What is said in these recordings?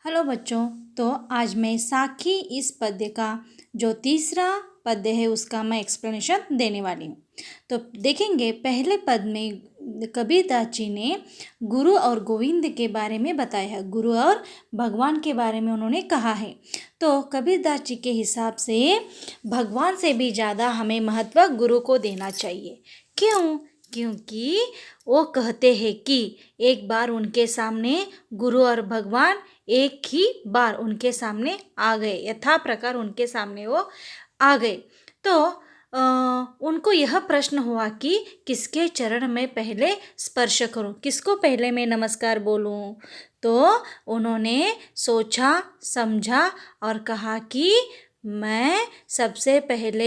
Hello बच्चों। तो आज मैं साखी इस पद्य का जो तीसरा पद्य है उसका मैं एक्सप्लेनेशन देने वाली हूँ। तो देखेंगे पहले पद में कबीरदास जी ने गुरु और गोविंद के बारे में बताया है, गुरु और भगवान के बारे में उन्होंने कहा है। तो कबीरदास जी के हिसाब से भगवान से भी ज़्यादा हमें महत्व गुरु को देना चाहिए। क्यों? क्योंकि वो कहते हैं कि एक बार उनके सामने गुरु और भगवान एक ही बार उनके सामने आ गए, यथा प्रकार उनके सामने वो आ गए। तो उनको यह प्रश्न हुआ कि किसके चरण में पहले स्पर्श करूं, किसको पहले मैं नमस्कार बोलूं। तो उन्होंने सोचा समझा और कहा कि मैं सबसे पहले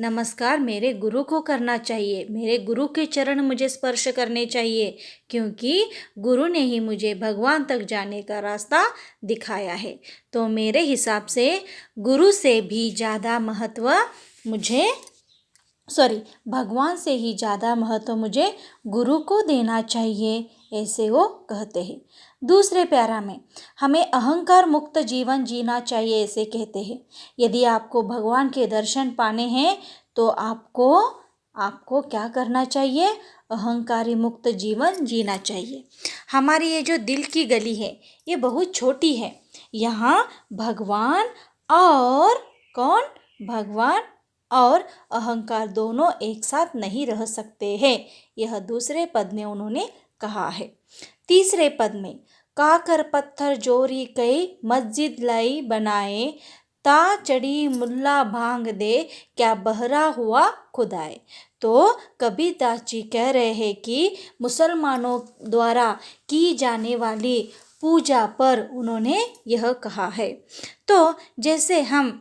नमस्कार मेरे गुरु को करना चाहिए, मेरे गुरु के चरण मुझे स्पर्श करने चाहिए, क्योंकि गुरु ने ही मुझे भगवान तक जाने का रास्ता दिखाया है। तो मेरे हिसाब से गुरु से भी ज़्यादा महत्व मुझे भगवान से ही ज़्यादा महत्व मुझे गुरु को देना चाहिए, ऐसे वो कहते हैं। दूसरे प्यारा में हमें अहंकार मुक्त जीवन जीना चाहिए, ऐसे कहते हैं। यदि आपको भगवान के दर्शन पाने हैं तो आपको क्या करना चाहिए? अहंकारी मुक्त जीवन जीना चाहिए। हमारी ये जो दिल की गली है ये बहुत छोटी है। यहाँ भगवान और कौन? भगवान और अहंकार दोनों एक साथ नहीं रह सकते हैं। यह दूसरे पद में उन्होंने कहा है। तीसरे पद में काकर पत्थर जोरी कई मस्जिद लाई बनाए, ता चढ़ी मुल्ला भांग दे क्या बहरा हुआ खुदाए। तो कबीरदास जी कह रहे हैं कि मुसलमानों द्वारा की जाने वाली पूजा पर उन्होंने यह कहा है। तो जैसे हम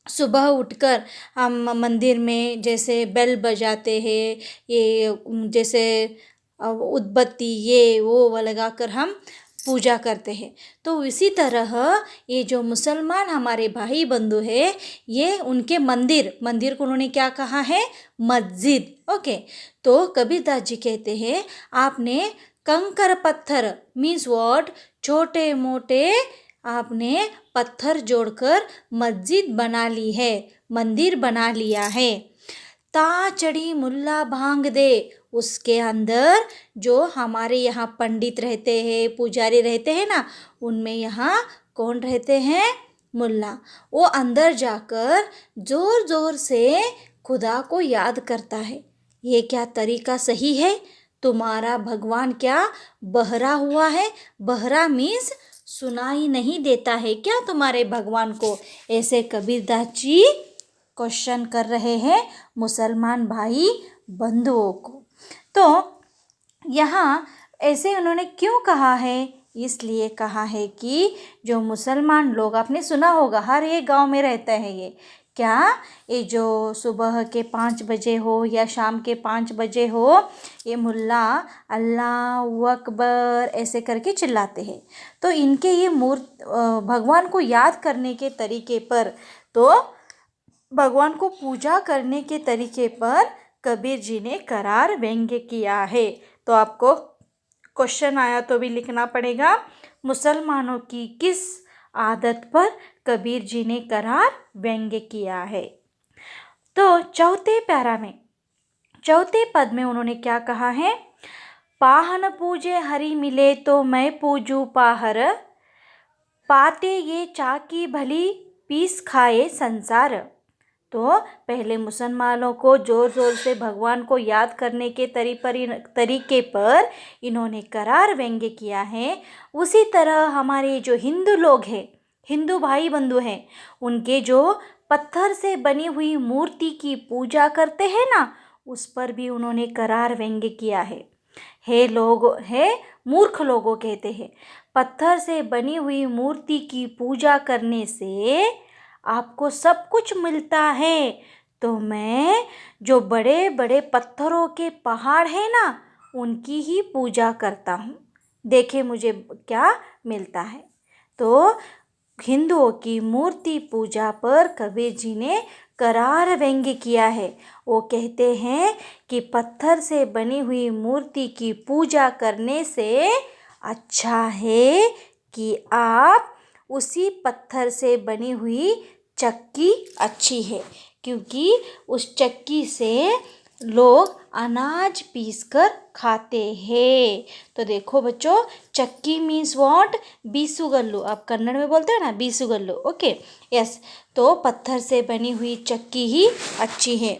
सुबह उठकर हम मंदिर में जैसे बेल बजाते हैं, ये जैसे उद्बत्ती ये वो लगाकर हम पूजा करते हैं, तो इसी तरह ये जो मुसलमान हमारे भाई बंधु है, ये उनके मंदिर को उन्होंने क्या कहा है? मस्जिद। ओके। तो कबीरदास जी कहते हैं आपने कंकर पत्थर मीन्स व्हाट, छोटे मोटे आपने पत्थर जोड़कर मस्जिद बना ली है, मंदिर बना लिया है। ता चढ़ी मुल्ला भांग दे, उसके अंदर जो हमारे यहाँ पंडित रहते हैं, पुजारी रहते हैं ना, उनमें यहाँ कौन रहते हैं? मुल्ला। वो अंदर जाकर जोर जोर से खुदा को याद करता है। ये क्या तरीका सही है? तुम्हारा भगवान क्या बहरा हुआ है? बहरा मीन्स सुनाई नहीं देता है क्या तुम्हारे भगवान को? ऐसे कबीरदास जी क्वेश्चन कर रहे हैं मुसलमान भाई बंधुओं को। तो यहाँ ऐसे उन्होंने क्यों कहा है? इसलिए कहा है कि जो मुसलमान लोग, आपने सुना होगा हर एक गांव में रहता है ये क्या, ये जो सुबह के 5 बजे हो या शाम के 5 बजे हो, ये मुल्ला अल्लाहु अकबर ऐसे करके चिल्लाते हैं। तो इनके ये भगवान को याद करने के तरीके पर, तो भगवान को पूजा करने के तरीके पर कबीर जी ने करार व्यंग्य किया है। तो आपको क्वेश्चन आया तो भी लिखना पड़ेगा, मुसलमानों की किस आदत पर कबीर जी ने करार व्यंग्य किया है। तो चौथे पद में उन्होंने क्या कहा है? पाहन पूजे हरि मिले तो मैं पूजू पाहर, पाते ये चाकी भली पीस खाए संसार। तो पहले मुसलमानों को जोर जोर से भगवान को याद करने के तरीके पर इन्होंने करार व्यंग्य किया है। उसी तरह हमारे जो हिंदू लोग हैं, हिंदू भाई बंधु हैं, उनके जो पत्थर से बनी हुई मूर्ति की पूजा करते हैं ना, उस पर भी उन्होंने करार व्यंग्य किया है। मूर्ख लोगों कहते हैं, पत्थर से बनी हुई मूर्ति की पूजा करने से आपको सब कुछ मिलता है, तो मैं जो बड़े बड़े पत्थरों के पहाड़ है ना, उनकी ही पूजा करता हूँ, देखे मुझे क्या मिलता है। तो हिंदुओं की मूर्ति पूजा पर कबीर जी ने करार व्यंग्य किया है। वो कहते हैं कि पत्थर से बनी हुई मूर्ति की पूजा करने से अच्छा है कि आप उसी पत्थर से बनी हुई चक्की अच्छी है, क्योंकि उस चक्की से लोग अनाज पीसकर खाते हैं। तो देखो बच्चों, चक्की मीन्स व्हाट? बीसुगल्लू। आप कन्नड़ में बोलते हैं ना, बीसुगल्लू। Okay, yes. तो पत्थर से बनी हुई चक्की ही अच्छी है,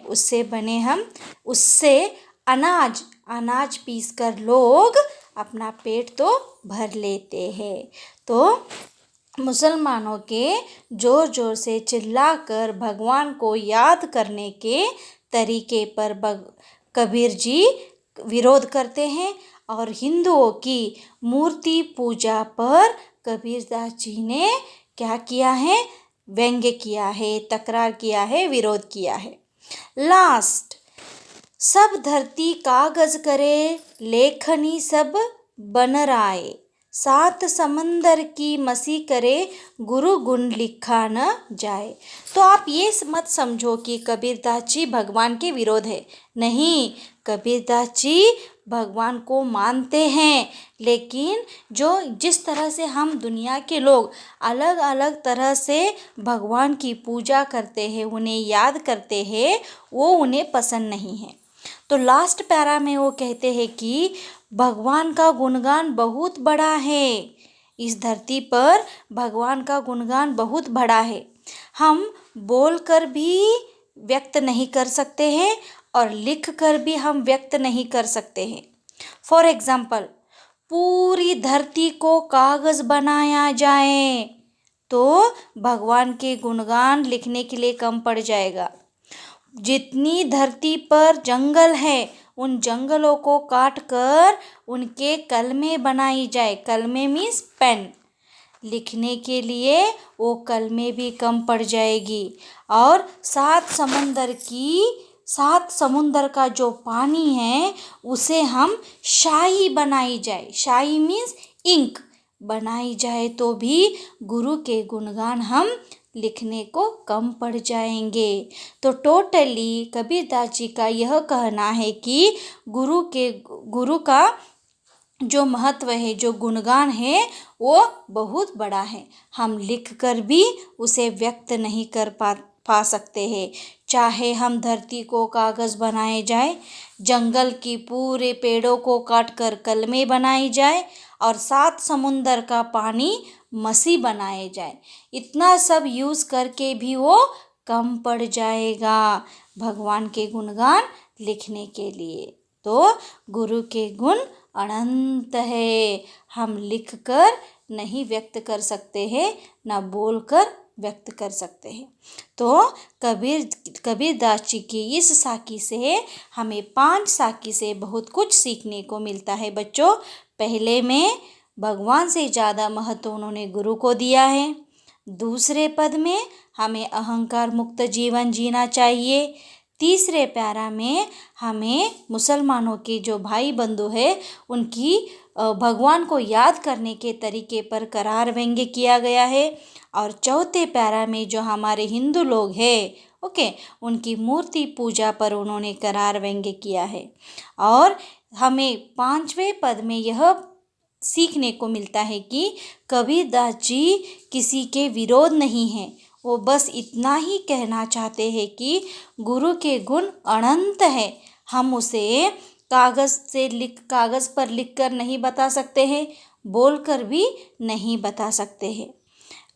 उससे अनाज पीसकर लोग अपना पेट तो भर लेते हैं। तो मुसलमानों के जोर जोर से चिल्लाकर भगवान को याद करने के तरीके पर कबीर जी विरोध करते हैं, और हिंदुओं की मूर्ति पूजा पर कबीरदास जी ने क्या किया है? व्यंग्य किया है, तकरार किया है, विरोध किया है। लास्ट, सब धरती कागज करे, लेखनी सब बनराए, सात समंदर की मसी करे, गुरु गुण लिखा न जाए। तो आप ये मत समझो कि कबीरदास जी भगवान के विरोध है। नहीं, कबीरदास जी भगवान को मानते हैं, लेकिन जिस तरह से हम दुनिया के लोग अलग अलग तरह से भगवान की पूजा करते हैं, उन्हें याद करते हैं, वो उन्हें पसंद नहीं है। तो लास्ट पैरा में वो कहते हैं कि भगवान का गुणगान बहुत बड़ा है, इस धरती पर भगवान का गुणगान बहुत बड़ा है। हम बोलकर भी व्यक्त नहीं कर सकते हैं और लिख कर भी हम व्यक्त नहीं कर सकते हैं। फॉर एग्जाम्पल, पूरी धरती को कागज बनाया जाए तो भगवान के गुणगान लिखने के लिए कम पड़ जाएगा। जितनी धरती पर जंगल है, उन जंगलों को काट कर उनके कलमे बनाई जाए, कलमे मीन्स पेन, लिखने के लिए वो कलमे भी कम पड़ जाएगी। और सात समुंदर का जो पानी है उसे हम शाही बनाई जाए, शाही मीन्स इंक बनाई जाए तो भी गुरु के गुणगान हम लिखने को कम पड़ जाएंगे। तो टोटली कबीरदास जी का यह कहना है कि गुरु का जो महत्व है, जो गुणगान है, वो बहुत बड़ा है। हम लिख कर भी उसे व्यक्त नहीं कर पा सकते हैं। चाहे हम धरती को कागज़ बनाए जाए, जंगल की पूरे पेड़ों को काट कर कलमे बनाई जाए और 7 समुंदर का पानी मसी बनाए जाए, इतना सब यूज़ करके भी वो कम पड़ जाएगा भगवान के गुणगान लिखने के लिए। तो गुरु के गुण अनंत है, हम लिख कर नहीं व्यक्त कर सकते हैं, ना बोल कर व्यक्त कर सकते हैं। तो कबीरदास जी की इस साखी से हमें 5 साखी से बहुत कुछ सीखने को मिलता है बच्चों। पहले में भगवान से ज़्यादा महत्व उन्होंने गुरु को दिया है। दूसरे पद में हमें अहंकार मुक्त जीवन जीना चाहिए। तीसरे प्यारा में हमें मुसलमानों के जो भाई बंधु है उनकी भगवान को याद करने के तरीके पर करार व्यंग्य किया गया है। और चौथे प्यारा में जो हमारे हिंदू लोग हैं, उनकी मूर्ति पूजा पर उन्होंने करार व्यंग्य किया है। और हमें 5वें पद में यह सीखने को मिलता है कि कबीरदास जी किसी के विरोध नहीं हैं, वो बस इतना ही कहना चाहते हैं कि गुरु के गुण अनंत है। हम उसे कागज़ पर लिख कर नहीं बता सकते हैं, बोल कर भी नहीं बता सकते हैं।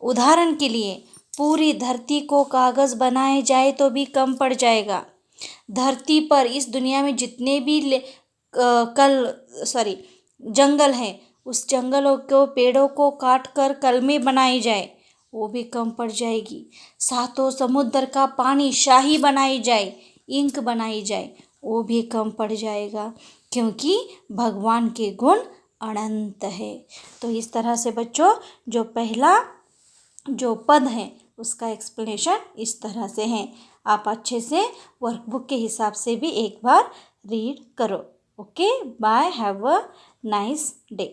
उदाहरण के लिए, पूरी धरती को कागज़ बनाए जाए तो भी कम पड़ जाएगा। धरती पर इस दुनिया में जितने भी जंगल हैं, उस जंगलों को पेड़ों को काट कर कलमे बनाई जाए वो भी कम पड़ जाएगी। 7 समुद्र का पानी शाही बनाई जाए, इंक बनाई जाए, वो भी कम पड़ जाएगा, क्योंकि भगवान के गुण अनंत है। तो इस तरह से बच्चों जो पहला जो पद है उसका एक्सप्लेनेशन इस तरह से है। आप अच्छे से वर्कबुक के हिसाब से भी एक बार रीड करो। Okay, bye, have a nice day.